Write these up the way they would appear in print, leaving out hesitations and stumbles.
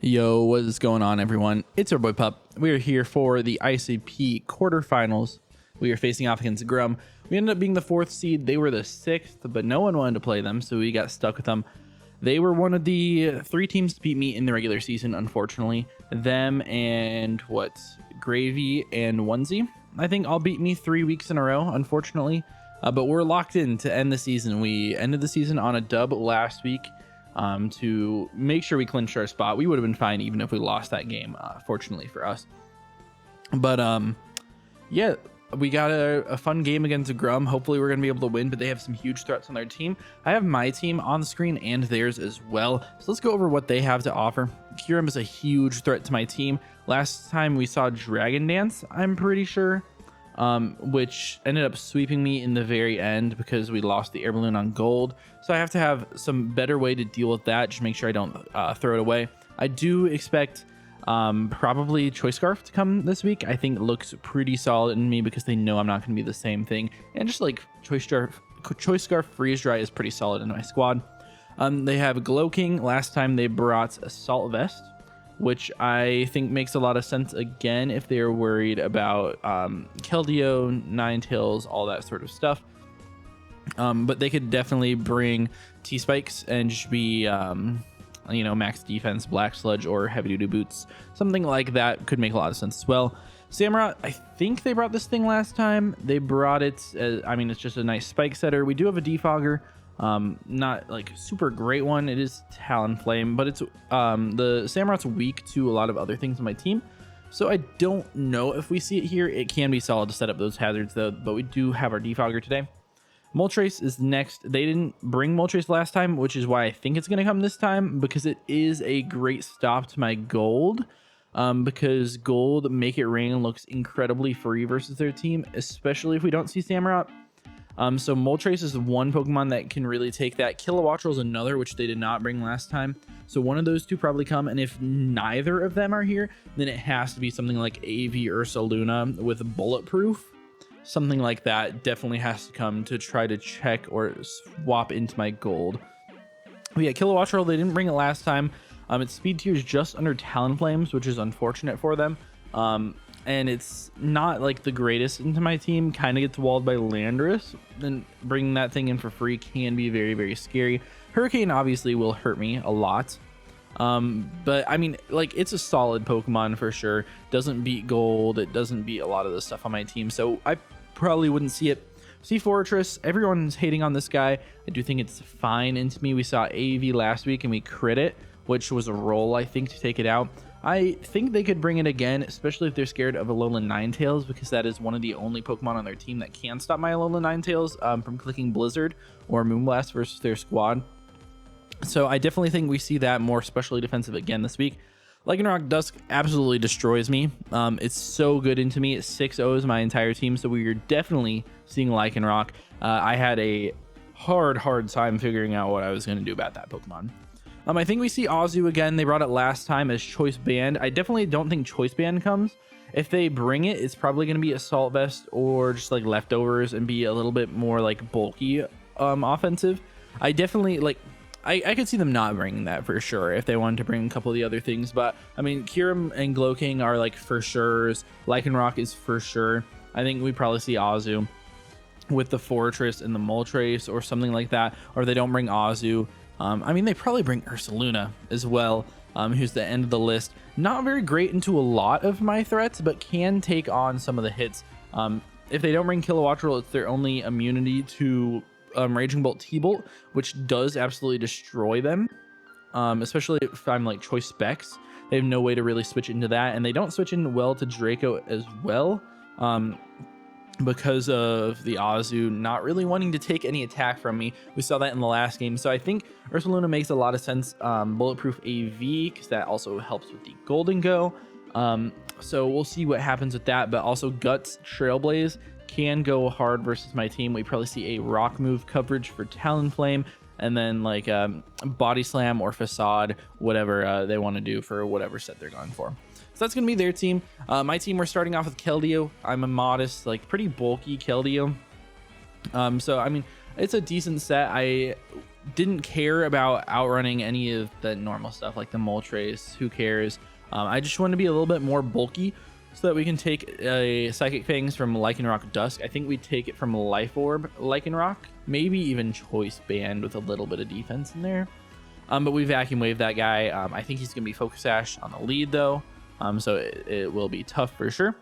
Yo, what is going on, everyone? It's our boy Pup. We are here for the ICP quarterfinals. We are facing off against Grum. We ended up being the 4th seed. They were the 6th, but no one wanted to play them, so we got stuck with them. They were one of the 3 teams to beat me in the regular season, unfortunately. Them and Gravy and Onesie, I think, all beat me 3 weeks in a row, unfortunately. But we're locked in to end the season. We ended the season on a dub last week. To make sure we clinched our spot. We would have been fine even if we lost that game, fortunately for us. But yeah, we got a fun game against Grum. Hopefully we're going to be able to win, but they have some huge threats on their team. I have my team on the screen and theirs as well. So let's go over what they have to offer. Kyurem is a huge threat to my team. Last time we saw Dragon Dance, I'm pretty sure. Which ended up sweeping me in the very end because we lost the air balloon on gold. So I have to have some better way to deal with that. Just make sure I don't throw it away. I do expect probably Choice Scarf to come this week. I think it looks pretty solid in me because they know I'm not going to be the same thing. And just like Choice Scarf Freeze Dry is pretty solid in my squad. They have Glow King. Last time they brought Assault Vest, which I think makes a lot of sense again if they're worried about Keldeo, Ninetales, all that sort of stuff. But they could definitely bring T-Spikes and just be, max defense, Black Sludge, or Heavy Duty Boots. Something like that could make a lot of sense as well. Samurott, I think they brought this thing last time. They brought it, it's just a nice spike setter. We do have a Defogger. Not like super great one. It is Talonflame, but it's the Samurott's weak to a lot of other things on my team, so I don't know if we see it here. It can be solid to set up those hazards though, but we do have our Defogger today. Moltres is next. They didn't bring Moltres last time, which is why I think it's going to come this time, because it is a great stop to my gold. Because gold Make It Rain looks incredibly free versus their team, especially if we don't see Samurott. So Moltres is one Pokemon that can really take that. Kilowattrel is another, which they did not bring last time. So one of those two probably come, and if neither of them are here, then it has to be something like AV Ursaluna with Bulletproof. Something like that definitely has to come to try to check or swap into my gold. But yeah, Kilowattrel, they didn't bring it last time. Its speed tier is just under Talonflames, which is unfortunate for them. And it's not like the greatest into my team. Kind of gets walled by Landorus, and bringing that thing in for free can be very, very scary. Hurricane obviously will hurt me a lot. But I mean, like, it's a solid Pokemon for sure. Doesn't beat gold. It doesn't beat a lot of the stuff on my team. So I probably wouldn't see it. Sea Fortress, everyone's hating on this guy. I do think it's fine into me. We saw AV last week and we crit it, which was a roll, I think, to take it out. I think they could bring it again, especially if they're scared of Alolan Ninetales, because that is one of the only Pokemon on their team that can stop my Alolan Ninetales from clicking Blizzard or Moonblast versus their squad. So I definitely think we see that more specially defensive again this week. Lycanroc Dusk absolutely destroys me. It's so good into me. It 6-0s my entire team, so we are definitely seeing Lycanroc. I had a hard time figuring out what I was going to do about that Pokemon. I think we see Azu again. They brought it last time as Choice Band. I definitely don't think Choice Band comes. If they bring it, it's probably going to be Assault Vest or just like leftovers and be a little bit more like bulky offensive. I definitely like... I could see them not bringing that for sure if they wanted to bring a couple of the other things. But I mean, Kyurem and Glow King are like for sure's. Lycanroc is for sure. I think we probably see Azu with the Fortress and the Moltres or something like that. Or they don't bring Azu. I mean, they probably bring Ursaluna as well, who's the end of the list. Not very great into a lot of my threats, but can take on some of the hits. If they don't bring Kilowattrel, it's their only immunity to Raging Bolt T-Bolt, which does absolutely destroy them, especially if I'm like Choice Specs. They have no way to really switch into that, and they don't switch in well to Draco as well, because of the Azu not really wanting to take any attack from me. We saw that in the last game, so I think Ursaluna makes a lot of sense. Bulletproof AV, because that also helps with the Golden Go. So we'll see what happens with that, but also Guts Trailblaze can go hard versus my team. We probably see a rock move coverage for Talonflame, and then like Body Slam or Facade, whatever they want to do for whatever set they're going for. So that's gonna be their team. My team, we're starting off with Keldeo. I'm a modest, like pretty bulky Keldeo. So I mean, it's a decent set. I didn't care about outrunning any of the normal stuff like the Moltres. Who cares? I just want to be a little bit more bulky so that we can take a Psychic Fangs from Lycanroc Dusk. I think we take it from Life Orb Lycanroc, maybe even Choice Band with a little bit of defense in there. But we Vacuum Wave that guy. I think he's going to be Focus Sash on the lead though, so it will be tough for sure.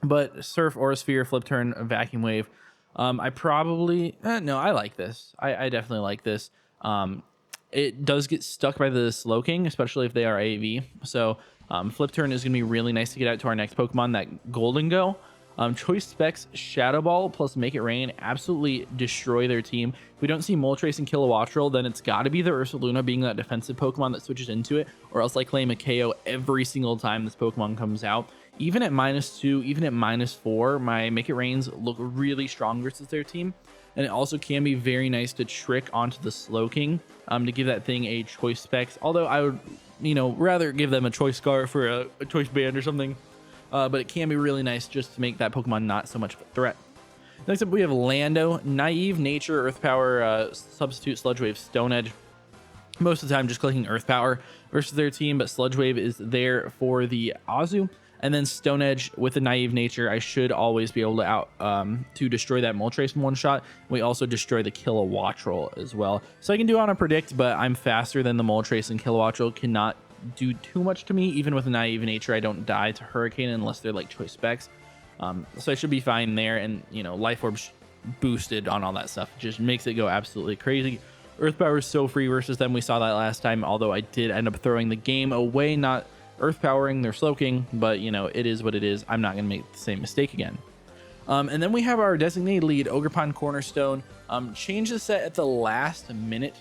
But Surf, Aura Sphere, Flip Turn, Vacuum Wave. I probably no, I like this. I definitely like this. It does get stuck by the Slowking, especially if they are AV. So Flip Turn is going to be really nice to get out to our next Pokemon, that Golden Go. Choice Specs, Shadow Ball plus Make It Rain absolutely destroy their team. If we don't see Moltres and Kilowattrel, then it's got to be the Ursaluna being that defensive Pokemon that switches into it, or else I claim a KO every single time this Pokemon comes out. Even at -2, even at -4, my Make It Rains look really strong versus their team. And it also can be very nice to trick onto the Slowking to give that thing a Choice Specs. Although I would, rather give them a Choice Scarf or a Choice Band or something. But it can be really nice just to make that Pokemon not so much of a threat. Next up, we have Lando, Naive, Nature, Earth Power, Substitute, Sludge Wave, Stone Edge. Most of the time just clicking Earth Power versus their team, but Sludge Wave is there for the Azu. And then Stone Edge with the Naive Nature, I should always be able to to destroy that Moltres in one shot. We also destroy the Kilowattrel as well. So I can do on a Predict, but I'm faster than the Moltres, and Kilowattrel cannot do too much to me. Even with a Naive Nature, I don't die to Hurricane unless they're like Choice Specs. So I should be fine there. And, Life Orb boosted on all that stuff just makes it go absolutely crazy. Earth Power is so free versus them. We saw that last time, although I did end up throwing the game away, not Earth Powering their Slowking, but it is what it is. I'm not going to make the same mistake again. And then we have our designated lead, Ogerpon Cornerstone. Changed the set at the last minute.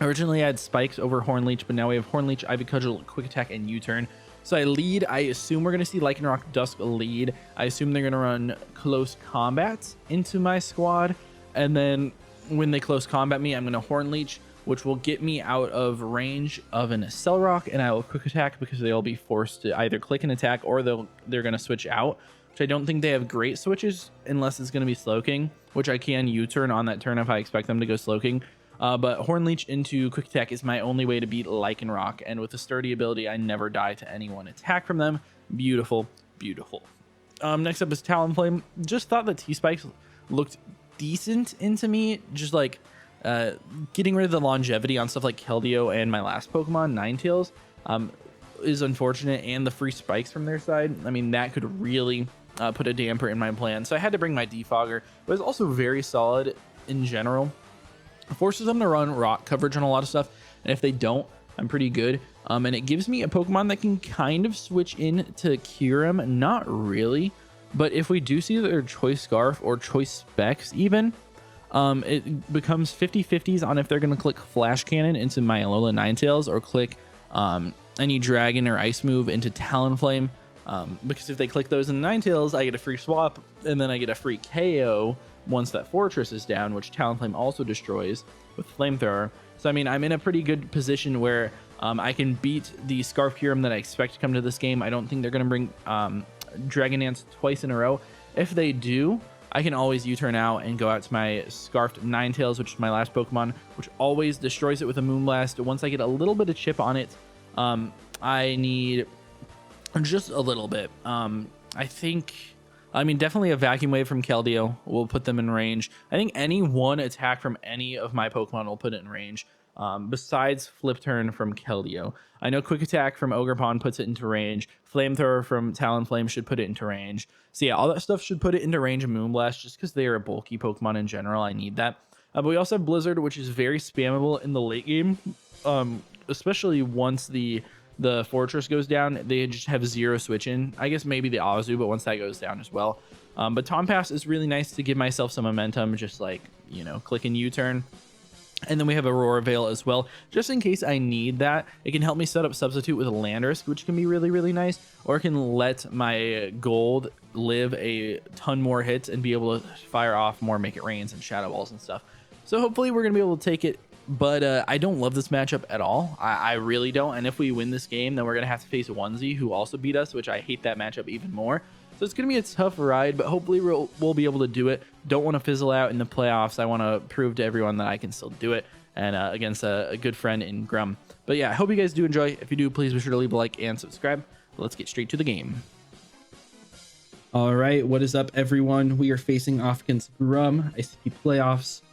Originally I had Spikes over Hornleech, but now we have Hornleech, Ivy Cudgel, Quick Attack, and U-Turn. So I lead. I assume we're going to see Lycanroc Dusk lead. I assume they're going to run Close Combats into my squad. And then when they Close Combat me, I'm going to Hornleech, which will get me out of range of an Accelerock, and I will Quick Attack because they'll be forced to either click and attack, or they're going to switch out, which I don't think they have great switches unless it's going to be Slowking, which I can U-turn on that turn if I expect them to go Slowking. But Hornleech into Quick Attack is my only way to beat Lycanroc, and with the Sturdy ability, I never die to any one attack from them. Beautiful, beautiful. Next up is Talonflame. Just thought the T-Spikes looked decent into me, just like getting rid of the longevity on stuff like Keldeo and my last Pokemon, Ninetales, is unfortunate, and the free spikes from their side. I mean, that could really put a damper in my plan. So I had to bring my Defogger, but it's also very solid in general. It forces them to run rock coverage on a lot of stuff, and if they don't, I'm pretty good. And it gives me a Pokemon that can kind of switch in to Kyurem. Not really, but if we do see their Choice Scarf or Choice Specs even, it becomes 50-50s on if they're going to click Flash Cannon into my Alolan Ninetales or click any Dragon or Ice move into Talonflame. Because if they click those in the Ninetales, I get a free swap, and then I get a free KO once that Fortress is down, which Talonflame also destroys with Flamethrower. So, I mean, I'm in a pretty good position where I can beat the Scarf Kyurem that I expect to come to this game. I don't think they're going to bring Dragon Dance twice in a row. If they do, I can always U-turn out and go out to my Scarfed Ninetales, which is my last Pokemon, which always destroys it with a Moonblast. Once I get a little bit of chip on it, I need just a little bit. I mean, definitely a Vacuum Wave from Keldeo will put them in range. I think any one attack from any of my Pokemon will put it in range, besides Flip Turn from Keldeo. I know Quick Attack from Ogerpon puts it into range. Flamethrower from Talonflame should put it into range. So yeah, all that stuff should put it into range of Moonblast, just because they are a bulky Pokemon in general. I need that. But we also have Blizzard, which is very spammable in the late game, especially once the Fortress goes down. They just have zero switch in. I guess maybe the Azu, but once that goes down as well. But Tom Pass is really nice to give myself some momentum, just like, click and U-turn. And then we have Aurora Veil as well, just in case I need that. It can help me set up Substitute with a Landorus, which can be really, really nice. Or it can let my Gold live a ton more hits and be able to fire off more Make It Rains and Shadow Balls and stuff. So hopefully we're going to be able to take it. But I don't love this matchup at all. I really don't. And if we win this game, then we're going to have to face Onesie, who also beat us, which I hate that matchup even more. So So it's going to be a tough ride, but hopefully we'll be able to do it. Don't want to fizzle out in the playoffs. I want to prove to everyone that I can still do it, and against a good friend in Grum. But yeah, I hope you guys do enjoy. If you do, please be sure to leave a like and subscribe. But let's get straight to the game. All right, what is up, everyone? We are facing off against Grum, ICP playoffs,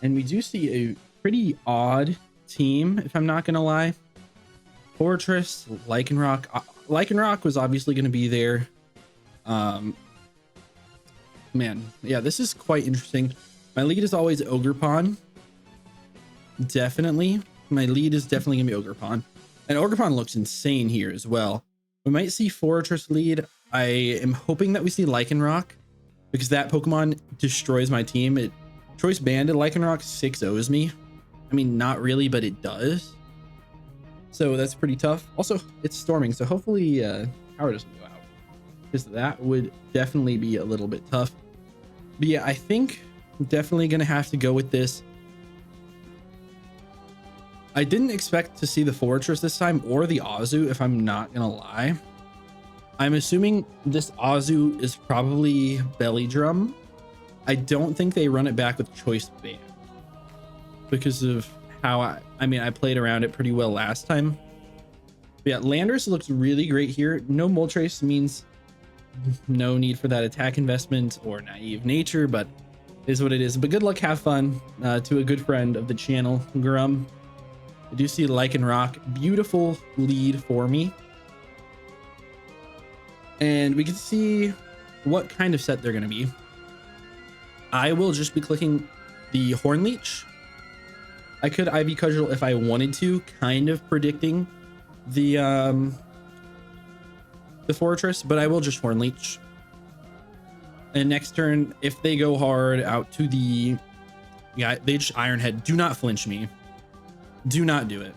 and we do see a pretty odd team, if I'm not gonna lie. Fortress, Lycanroc. Lycanroc was obviously going to be there. Man, yeah, this is quite interesting. My lead is always Ogerpon. Definitely. My lead is definitely going to be Ogerpon. And Ogerpon looks insane here as well. We might see Fortress lead. I am hoping that we see Lycanroc, because that Pokemon destroys my team. Choice Banded Lycanroc 6-0s me. I mean, not really, but it does. So that's pretty tough. Also, it's storming, so hopefully power doesn't go out, because that would definitely be a little bit tough. But yeah, I think I'm definitely going to have to go with this. I didn't expect to see the Fortress this time, or the Azu, if I'm not going to lie. I'm assuming this Azu is probably Belly Drum. I don't think they run it back with Choice Band, because of how I played around it pretty well last time. But yeah, Landorus looks really great here. No Moltres means no need for that attack investment or naive nature, but it is what it is. But good luck, have fun to a good friend of the channel, Grum. I do see Lycanroc, beautiful lead for me. And we can see what kind of set they're going to be. I will just be clicking the Horn Leech. I could Ivy Cudgel if I wanted to, kind of predicting the Fortress, but I will just Horn Leech. And next turn, if they go hard out to the... Yeah, they just Iron Head. Do not flinch me. Do not do it.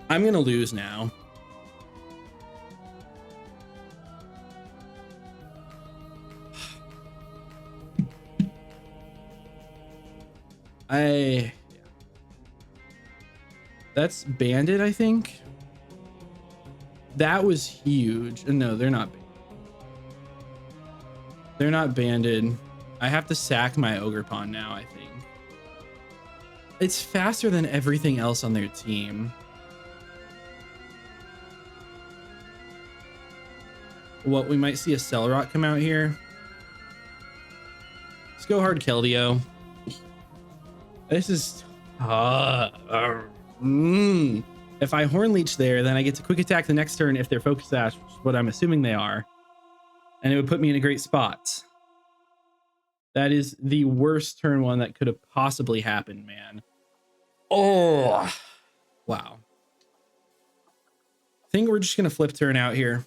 I'm going to lose now. That's Banded, I think. That was huge. No, they're not. They're not Banded. I have to sack my Ogerpon now, I think. It's faster than everything else on their team. What, we might see a Cellrock come out here. Let's go hard Keldeo. This is if I Horn Leech there, then I get to quick attack the next turn if they're Focus Sash, which is what I'm assuming they are, and it would put me in a great spot. That is the worst turn one that could have possibly happened, man. Oh wow. I think we're just gonna flip turn out here.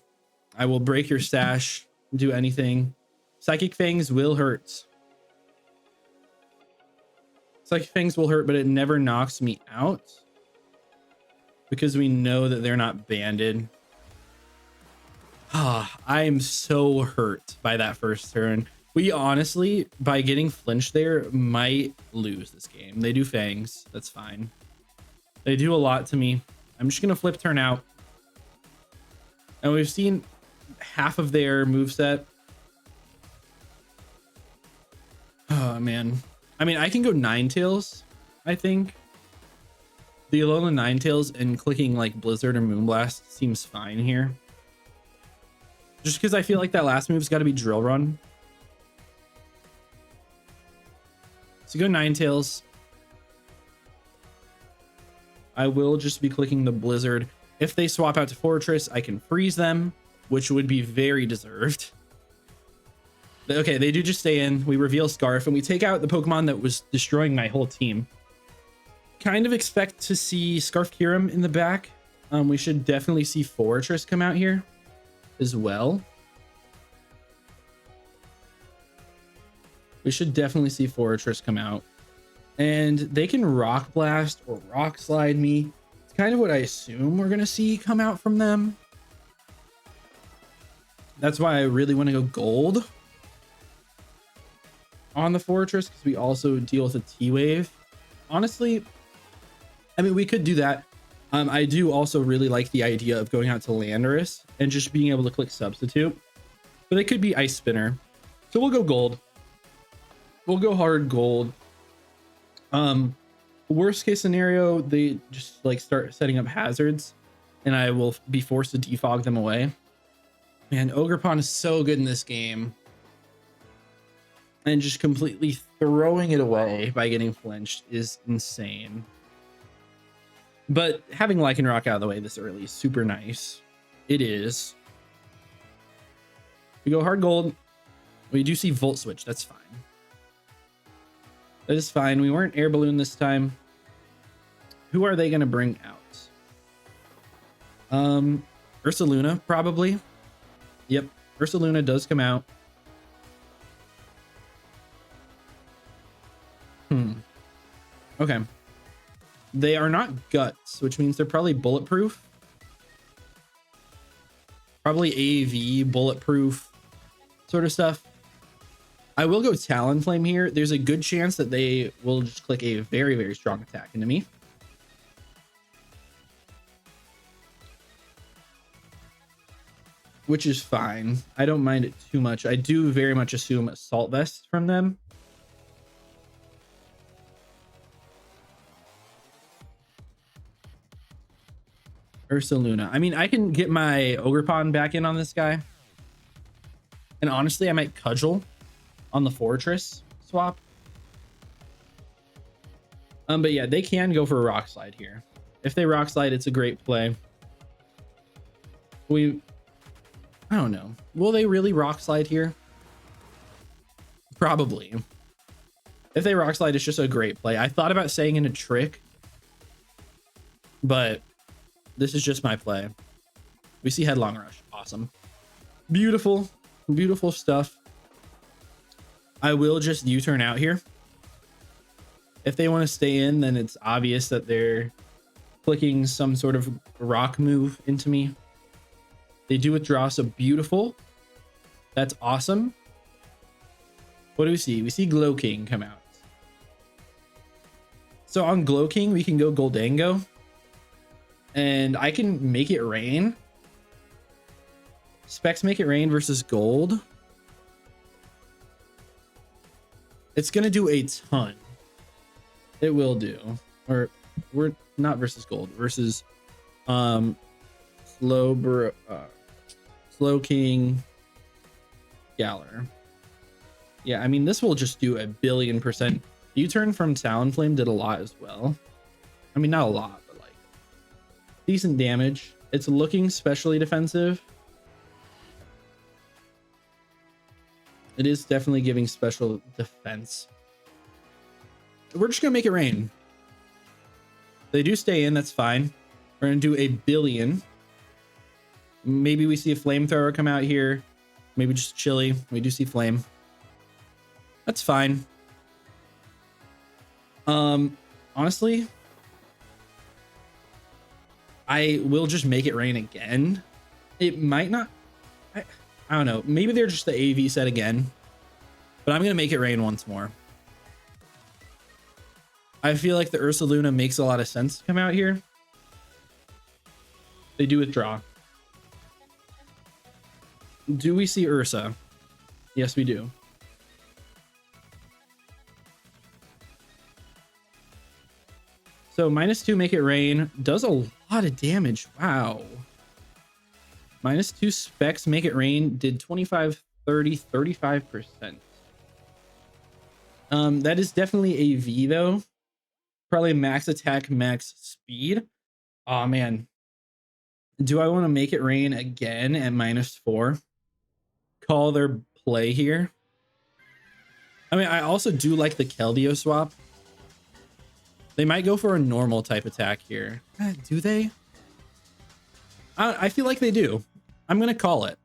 I will break your stash, do anything. Psychic Fangs will hurt. Psychic Fangs will hurt, but it never knocks me out, because we know that they're not banded. I am so hurt by that first turn. We honestly, by getting flinched there, might lose this game. They do Fangs. That's fine. They do a lot to me. I'm just going to flip turn out. And we've seen half of their moveset. Oh, man. I mean, I can go Ninetales, I think. The Alolan Ninetales and clicking like Blizzard or Moonblast seems fine here. Just because I feel like that last move's got to be Drill Run. So go Ninetales. I will just be clicking the Blizzard. If they swap out to Fortress, I can freeze them, which would be very deserved. Okay, they do just stay in. We reveal Scarf, and we take out the Pokemon that was destroying my whole team. Kind of expect to see Scarf Kyurem in the back. We should definitely see Fortress come out here as well. We should definitely see Fortress come out. And they can Rock Blast or Rock Slide me. It's kind of what I assume we're going to see come out from them. That's why I really want to go Gold on the Fortress, because we also deal with a T-Wave. Honestly, I mean, we could do that. I do also really like the idea of going out to Landorus and just being able to click substitute, but it could be Ice Spinner. So we'll go gold. We'll go hard gold. Worst case scenario, they just like start setting up hazards and I will be forced to defog them away. Man, Ogerpon is so good in this game. And just completely throwing it away by getting flinched is insane. But having Lycanroc out of the way this early is super nice. It is. We go hard gold. We do see Volt Switch. That's fine. That is fine. We weren't Air Balloon this time. Who are they going to bring out? Ursaluna, probably. Yep. Ursaluna does come out. Okay. They are not guts, which means they're probably bulletproof. Probably AV, bulletproof sort of stuff. I will go Talonflame here. There's a good chance that they will just click a very, very strong attack into me. Which is fine. I don't mind it too much. I do very much assume Assault Vest from them. Ursaluna. I mean, I can get my Ogerpon back in on this guy. And honestly, I might Cudgel on the Fortress swap. But yeah, they can go for a Rock Slide here. If they Rock Slide, it's a great play. I don't know. Will they really Rock Slide here? Probably. If they Rock Slide, it's just a great play. I thought about saying in a trick, but this is just my play. We see Headlong Rush. Awesome. Beautiful. Beautiful stuff. I will just U-turn out here. If they want to stay in, then it's obvious that they're clicking some sort of rock move into me. They do withdraw, so beautiful. That's awesome. What do we see? We see Glow King come out. So on Glow King, we can go Goldango. And I can make it rain. Specs make it rain versus gold. It's going to do a ton. It will do. Or we're not versus gold. Versus Slow King Galar. Yeah, I mean, this will just do 1,000,000,000%. U-turn from Talonflame did a lot as well. I mean, not a lot, but like decent damage. It's looking specially defensive. It is definitely giving special defense. We're just gonna make it rain. They do stay in, that's fine. We're gonna do 1,000,000,000. Maybe we see a flamethrower come out here. Maybe just chili. We do see flame. That's fine. Honestly, I will just make it rain again. It might not. I don't know. Maybe they're just the AV set again, but I'm gonna make it rain once more. I feel like the Ursaluna makes a lot of sense to come out here. They do withdraw. Do we see Ursa? Yes, we do. So -2 make it rain does a lot of damage. Wow. -2 specs make it rain did 25, 30, 35%. That is definitely a V though. Probably max attack, max speed. Oh man. Do I want to make it rain again at -4? Call their play here. I mean, I also do like the Keldeo swap. They might go for a normal type attack here. Do they? I feel like they do. I'm going to call it.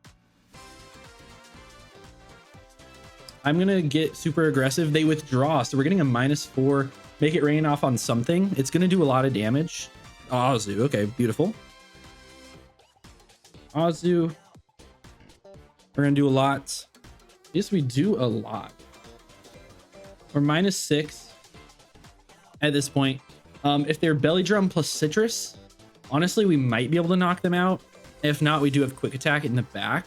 I'm going to get super aggressive. They withdraw, so we're getting a -4. Make it rain off on something. It's going to do a lot of damage. Azu. Okay, beautiful. Azu. We're going to do a lot. Yes, we do a lot. We're -6 at this point. If they're Belly Drum plus Citrus, Honestly, we might be able to knock them out. If not, we do have quick attack in the back.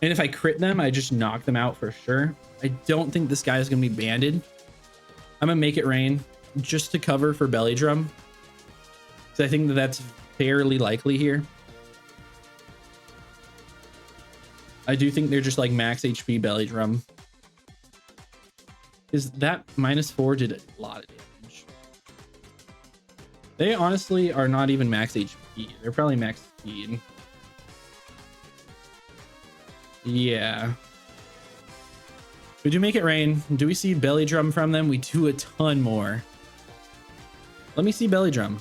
And if I crit them, I just knock them out for sure. I don't think this guy is going to be banded. I'm going to make it rain just to cover for belly drum. So I think that that's fairly likely here. I do think they're just like max HP belly drum. Is that -4 did a lot of damage. They honestly are not even max HP. They're probably max speed. Yeah. We do make it rain. Do we see belly drum from them? We do a ton more. Let me see belly drum.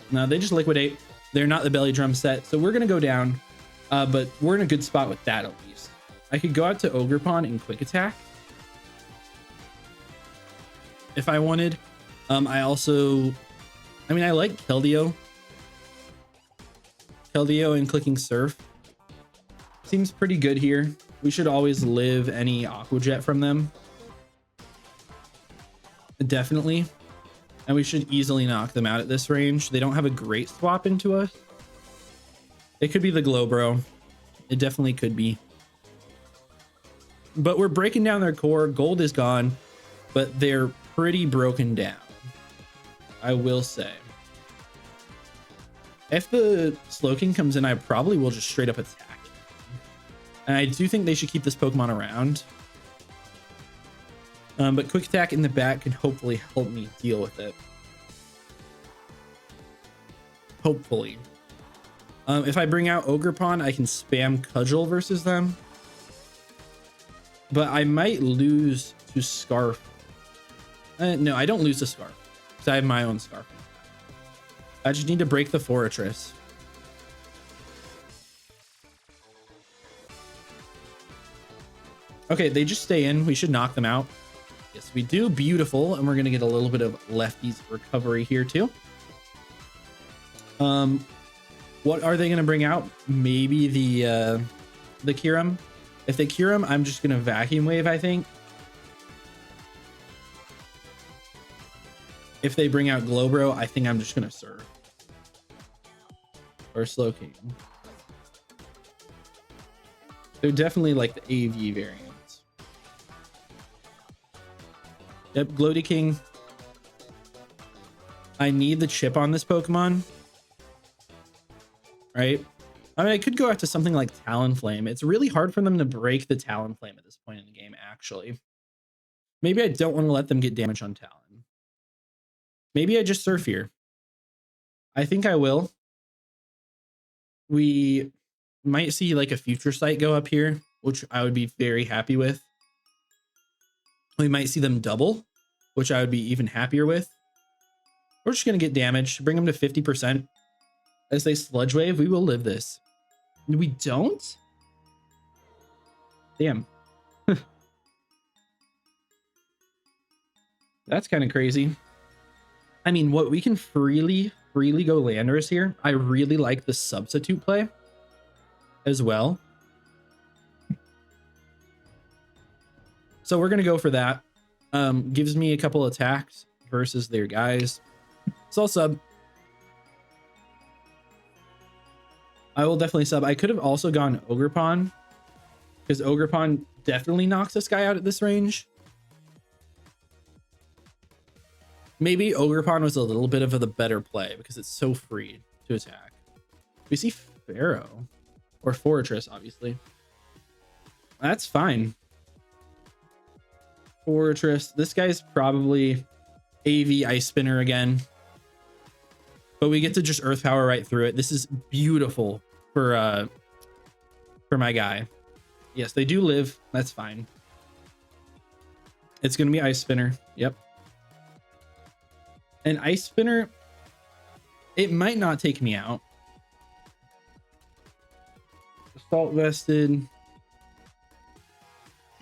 No, they just liquidate. They're not the belly drum set. So we're going to go down. But we're in a good spot with that at least. I could go out to Ogerpon and quick attack if I wanted. I mean, I like Keldeo. Keldeo and clicking Surf seems pretty good here. We should always live any Aqua Jet from them. Definitely. And we should easily knock them out at this range. They don't have a great swap into us. It could be the Glowbro. It definitely could be. But we're breaking down their core. Gold is gone, but they're pretty broken down, I will say. If the Slowking comes in, I probably will just straight up attack. And I do think they should keep this Pokemon around. But quick attack in the back can hopefully help me deal with it. Hopefully. If I bring out Ogerpon, I can spam Cudgel versus them. But I might lose to Scarf. No, I don't lose to Scarf, because I have my own Scarf. I just need to break the Fortress. Okay, they just stay in. We should knock them out. Yes, we do. Beautiful. And we're going to get a little bit of Lefty's recovery here too. What are they going to bring out? Maybe the Kyurem. If they Kyurem, I'm just going to Vacuum Wave, I think. If they bring out Glowbro, I think I'm just going to Surf. Or Slowking. They're definitely like the AV variants. Yep, Gloaty King. I need the chip on this Pokemon. Right? I mean, I could go after something like Talonflame. It's really hard for them to break the Talonflame at this point in the game, actually. Maybe I don't want to let them get damage on Talon. Maybe I just Surf here. I think I will. We might see like a Future Sight go up here, which I would be very happy with. We might see them double, which I would be even happier with. We're just going to get damage, bring them to 50%. As they Sludge Wave, we will live this. We don't? Damn. That's kind of crazy. I mean, what we can freely go Landorus here. I really like the substitute play as well. So we're going to go for that. Gives me a couple attacks versus their guys. So I'll sub. I will definitely sub. I could have also gone Ogerpon, because Ogerpon definitely knocks this guy out at this range. Maybe Ogerpon was a little bit of the better play because it's so free to attack. We see Pharaoh or Fortress, obviously. That's fine. Fortress. This guy's probably AV Ice Spinner again. But we get to just Earth Power right through it. This is beautiful for my guy. Yes, they do live. That's fine. It's going to be Ice Spinner. Yep. And Ice Spinner, it might not take me out. Assault Vested.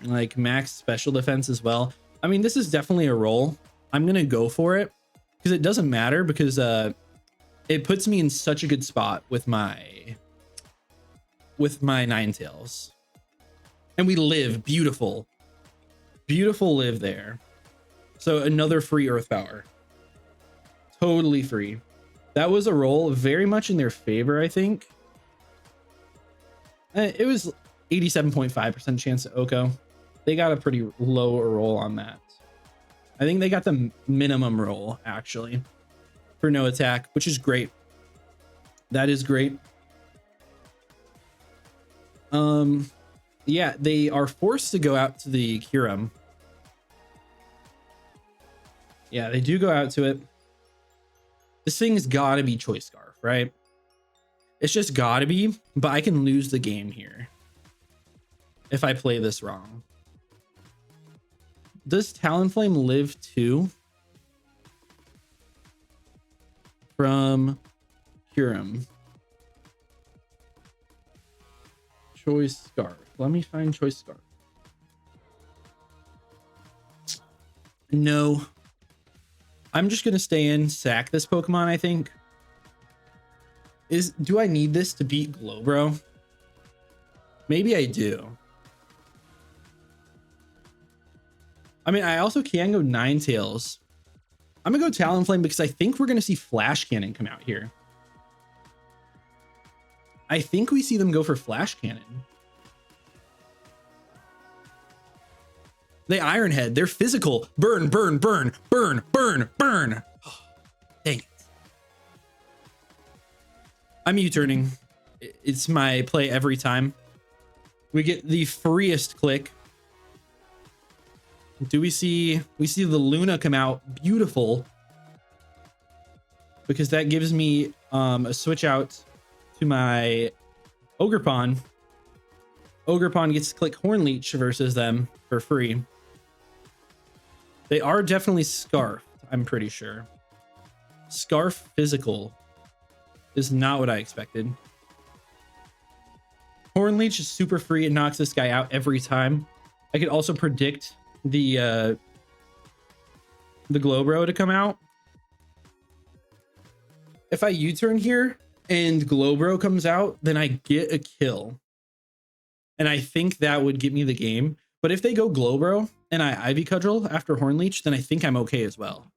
Like max special defense as well. I mean, this is definitely a roll. I'm going to go for it because it doesn't matter, because it puts me in such a good spot with my Ninetales. And we live. Beautiful live there. So another free Earth Power. Totally free. That was a roll very much in their favor, I think. It was 87.5% chance to Oko. They got a pretty low roll on that. I think they got the minimum roll, actually, for no attack, which is great. That is great. Yeah, they are forced to go out to the Kyurem. Yeah, they do go out to it. This thing's gotta be Choice Scarf, right? It's just gotta be, but I can lose the game here if I play this wrong. Does Talonflame live too? From Kyurem. Choice Scarf. Let me find Choice Scarf. No. I'm just gonna stay in, sack this Pokemon, I think. Do I need this to beat Glowbro? Maybe I do. I mean, I also can go Ninetales. I'm gonna go Talonflame because I think we're gonna see Flash Cannon come out here. I think we see them go for Flash Cannon. They Iron Head. They're physical. Burn, burn, burn, burn, burn, burn. Oh, dang it. I'm U-turning. It's my play every time. We get the freest click. Do we see the Luna come out? Beautiful. Because that gives me a switch out to my Ogerpon. Ogerpon gets to click Hornleech versus them for free. They are definitely Scarfed, I'm pretty sure. Scarf physical is not what I expected. Hornleech is super free. It knocks this guy out every time. I could also predict the Glowbro to come out. If I U-turn here and Glowbro comes out, then I get a kill. And I think that would get me the game. But if they go Glowbro and I Ivy Cudgel after Hornleech, then I think I'm okay as well.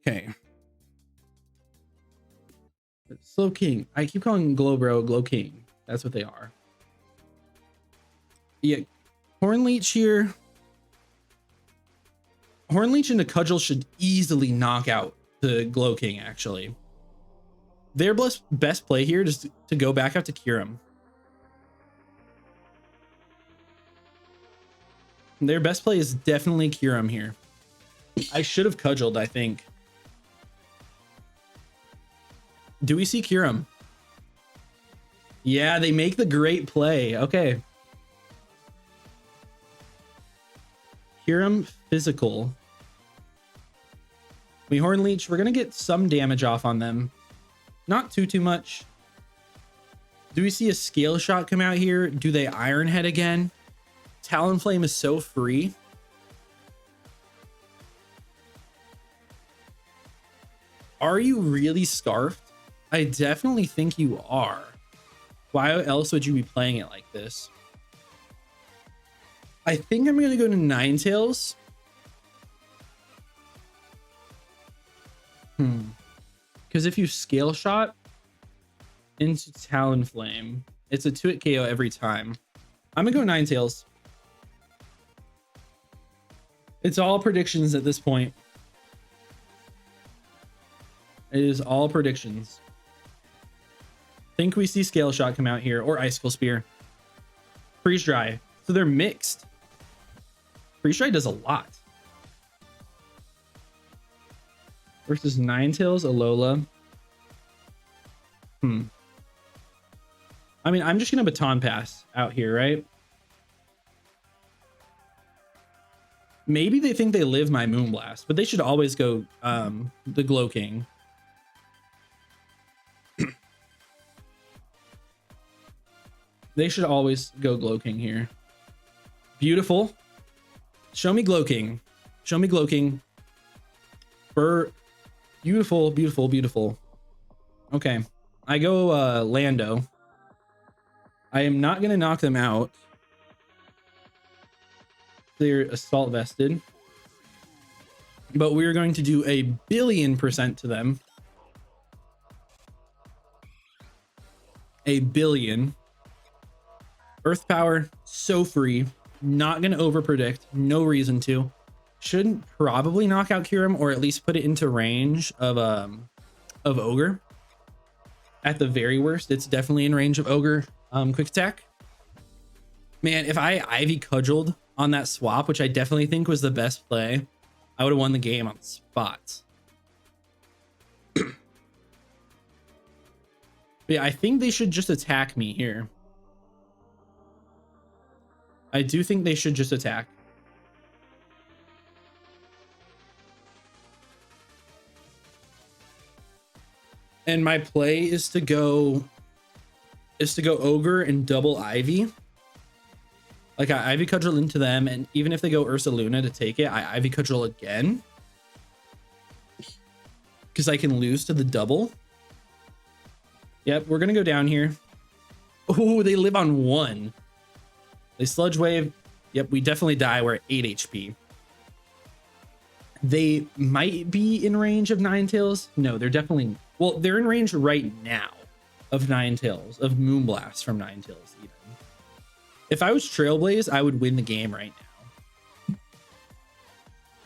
Okay. Slow King. I keep calling Glowbro Glow King. That's what they are. Yeah. Hornleech here. Hornleech and a Cudgel should easily knock out the Glow King, actually. Their best play here is to go back out to Kyurem. Their best play is definitely Kyurem here. I should have Cudgeled, I think. Do we see Kyurem? Yeah, they make the great play. Okay. Kyurem physical. We Hornleech. We're going to get some damage off on them. Not too much. Do we see a Scale Shot come out here? Do they Iron Head again? Talonflame is so free. Are you really Scarfed? I definitely think you are. Why else would you be playing it like this? I think I'm going to go to Ninetales. Because if you Scale Shot into Talonflame, it's a 2-hit KO every time. I'm going to go Ninetales. It's all predictions at this point. It is all predictions. Think we see Scale Shot come out here or Icicle Spear. Freeze Dry. So they're mixed. Freeze Dry does a lot. Versus Ninetales, Alola. I mean, I'm just going to Baton Pass out here, right? Maybe they think they live my Moonblast, but they should always go the Glow King. They should always go Glow King here. Beautiful. Show me Glow King. Show me Glow King. Beautiful, beautiful, beautiful. Okay. I go Lando. I am not going to knock them out. They're Assault Vested. but we're going to do 1,000,000,000% to them. 1,000,000,000. Earth power, so free. Not going to overpredict. No reason to. Shouldn't probably knock out Kyurem, or at least put it into range of Ogre. At the very worst, it's definitely in range of Ogre quick attack. Man, if I Ivy Cudgeled on that swap, which I definitely think was the best play, I would have won the game on the spot. Yeah, I think they should just attack me here. I do think they should just attack. And my play is to go Ogre and double Ivy. Like I Ivy Cudgel into them, and even if they go Ursaluna to take it, I Ivy Cudgel again. Because I can lose to the double. Yep, we're gonna go down here. Oh, they live on 1. They Sludge Wave. Yep, we definitely die. We're at 8 HP. They might be in range of Ninetales. No, they're definitely... Well, they're in range right now of Ninetales, of Moonblast from Ninetales even. If I was Trailblaze, I would win the game right now.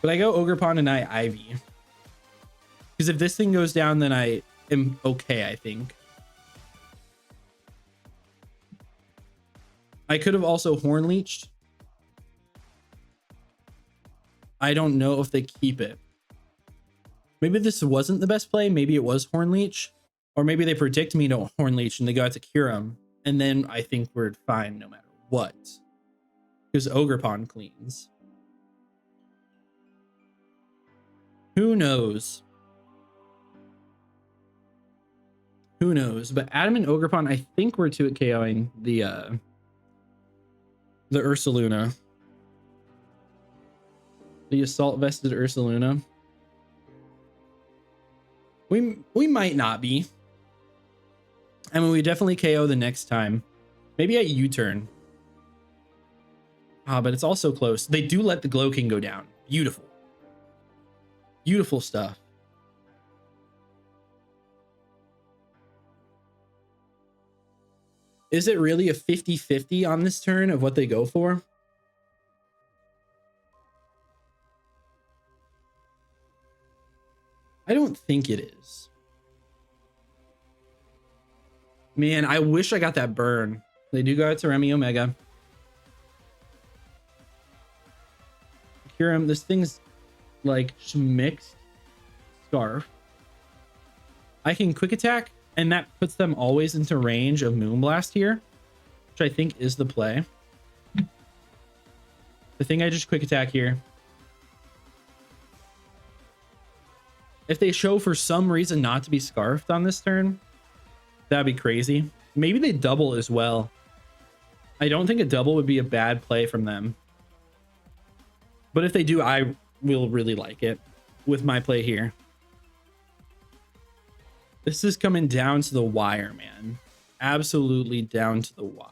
But I go Ogerpon and I Ivy. Because if this thing goes down, then I am okay, I think. I could have also Horn Leeched. I don't know if they keep it. Maybe this wasn't the best play. Maybe it was Horn Leech. Or maybe they predict me to Horn Leech and they go out to Kyurem. And then I think we're fine no matter what. Because Ogerpon cleans. Who knows? Who knows? But Adam and Ogerpon, I think we're 2 at KOing the Ursaluna. The assault vested Ursaluna. We might not be. I mean, we definitely KO the next time. Maybe at U-turn. Ah, but it's also close. They do let the Glow King go down. Beautiful. Beautiful stuff. Is it really a 50-50 on this turn of what they go for? I don't think it is. Man, I wish I got that burn. They do go out to Remy Omega. Kyurem, this thing's like mixed Scarf. I can quick attack, and that puts them always into range of Moonblast here, which I think is the play. The thing I just quick attack here. If they show for some reason not to be Scarfed on this turn, that'd be crazy. Maybe they double as well. I don't think a double would be a bad play from them. But if they do, I will really like it with my play here. This is coming down to the wire, man. Absolutely down to the wire.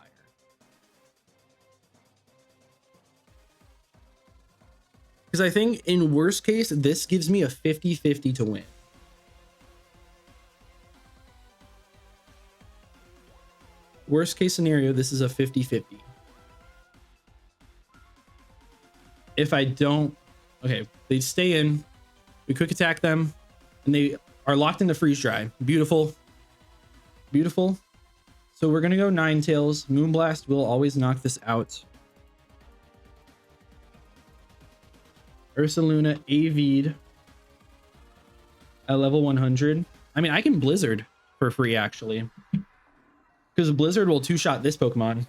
Because I think in worst case, this gives me a 50-50 to win. Worst case scenario, this is a 50-50. If I don't... Okay, they stay in. We quick attack them. And they are locked into freeze dry. Beautiful. Beautiful. So we're going to go Ninetales. Moonblast will always knock this out. Ursaluna AV'd at level 100. I mean, I can Blizzard for free, actually. Because Blizzard will two-shot this Pokemon.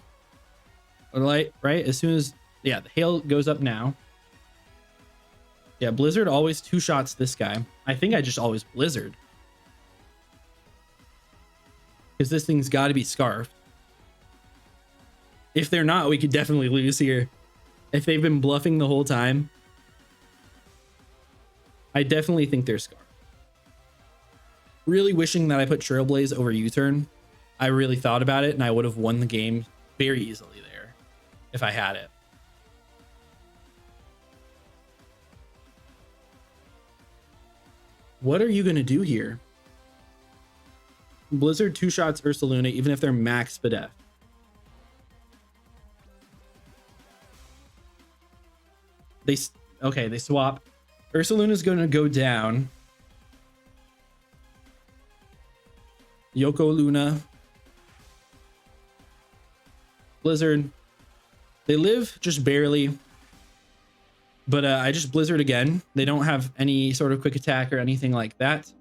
Right? As soon as... Yeah, the hail goes up now. Yeah, Blizzard always two-shots this guy. I think I just always Blizzard. Because this thing's got to be Scarfed. If they're not, we could definitely lose here. If they've been bluffing the whole time. I definitely think they're Scarfed. Really wishing that I put Trailblaze over U-turn. I really thought about it, and I would have won the game very easily there if I had it. What are you going to do here? Blizzard 2 shots Ursaluna, even if they're max Spadef. Okay, they swap. Ursaluna's going to go down. Yoko Luna. Blizzard. They live just barely. But I just Blizzard again. They don't have any sort of quick attack or anything like that.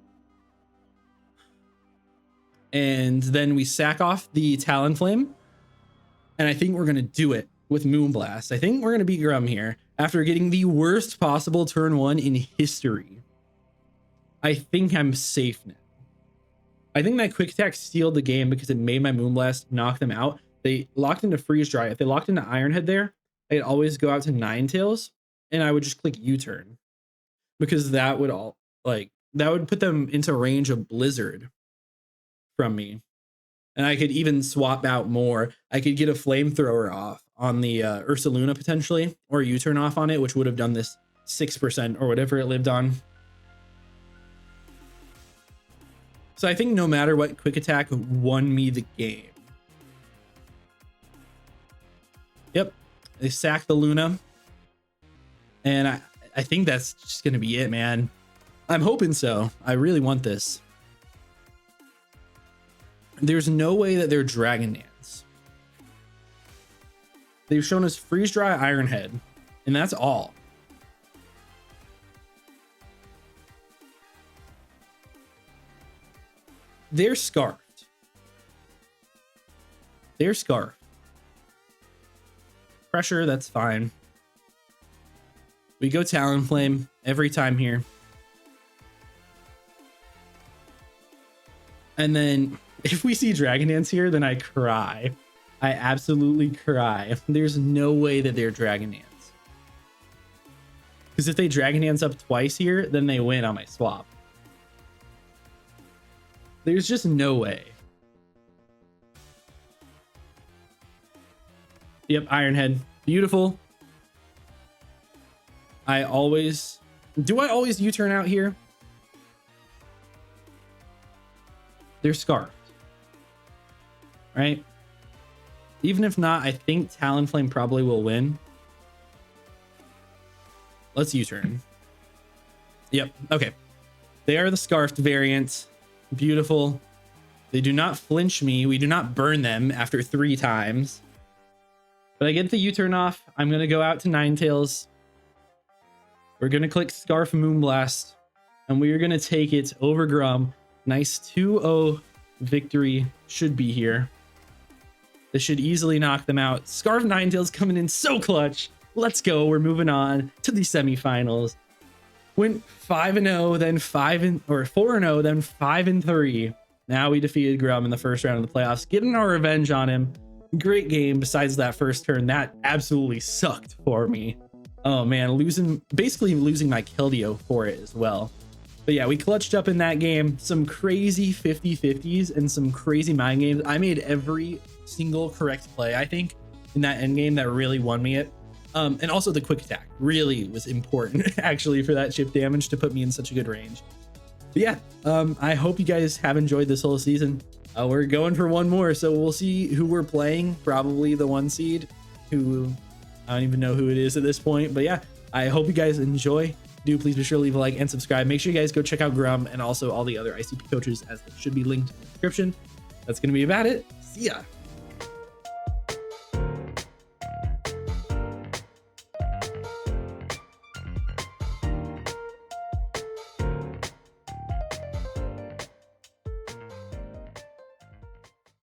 And then we sack off the Talonflame. And I think we're going to do it with Moonblast. I think we're going to beat Grum here after getting the worst possible turn 1 in history. I think I'm safe now. I think that quick attack sealed the game because it made my Moonblast knock them out. They locked into Freeze Dry. If they locked into Ironhead there, I'd always go out to Ninetales and I would just click U-turn because that would that would put them into range of Blizzard from me. And I could even swap out more. I could get a Flamethrower off on the Ursaluna potentially, or U-turn off on it, which would have done this 6% or whatever it lived on. So I think no matter what, quick attack won me the game. Yep, they sacked the Luna. And I think that's just going to be it, man. I'm hoping so. I really want this. There's no way that they're Dragon Dance. They've shown us Freeze Dry Ironhead, and that's all. They're Scarfed. They're Scarfed. Pressure, that's fine. We go Talonflame every time here. And then if we see Dragon Dance here, then I cry. I absolutely cry. There's no way that they're Dragon Dance. Because if they Dragon Dance up twice here, then they win on my swap. There's just no way. Yep, Ironhead. Beautiful. Do I always U-turn out here? They're Scarfed. Right? Even if not, I think Talonflame probably will win. Let's U-turn. Yep, okay. They are the Scarfed variant. Beautiful. They do not flinch me. We do not burn them after 3 times. But I get the U-turn off. I'm going to go out to Ninetales. We're going to click Scarf Moonblast. And we are going to take it over Grum. Nice 2-0 victory should be here. This should easily knock them out. Scarf Ninetales coming in so clutch. Let's go. We're moving on to the semifinals. Went 5-0, then 4-0, then 5-3. Now we defeated Grum in the first round of the playoffs, getting our revenge on him. Great game. Besides that first turn, that absolutely sucked for me. Oh man, basically losing my Keldeo for it as well. But yeah, we clutched up in that game. Some crazy 50-50s and some crazy mind games. I made every single correct play, I think, in that end game that really won me it. And also the quick attack really was important actually for that chip damage to put me in such a good range. But yeah, I hope you guys have enjoyed this whole season. We're going for one more, so we'll see who we're playing. Probably the 1 seed, who I don't even know who it is at this point. But yeah, I hope you guys enjoy. Do please be sure to leave a like and subscribe. Make sure you guys go check out Grum and also all the other ICP coaches, as they should be linked in the description. That's going to be about it. See ya.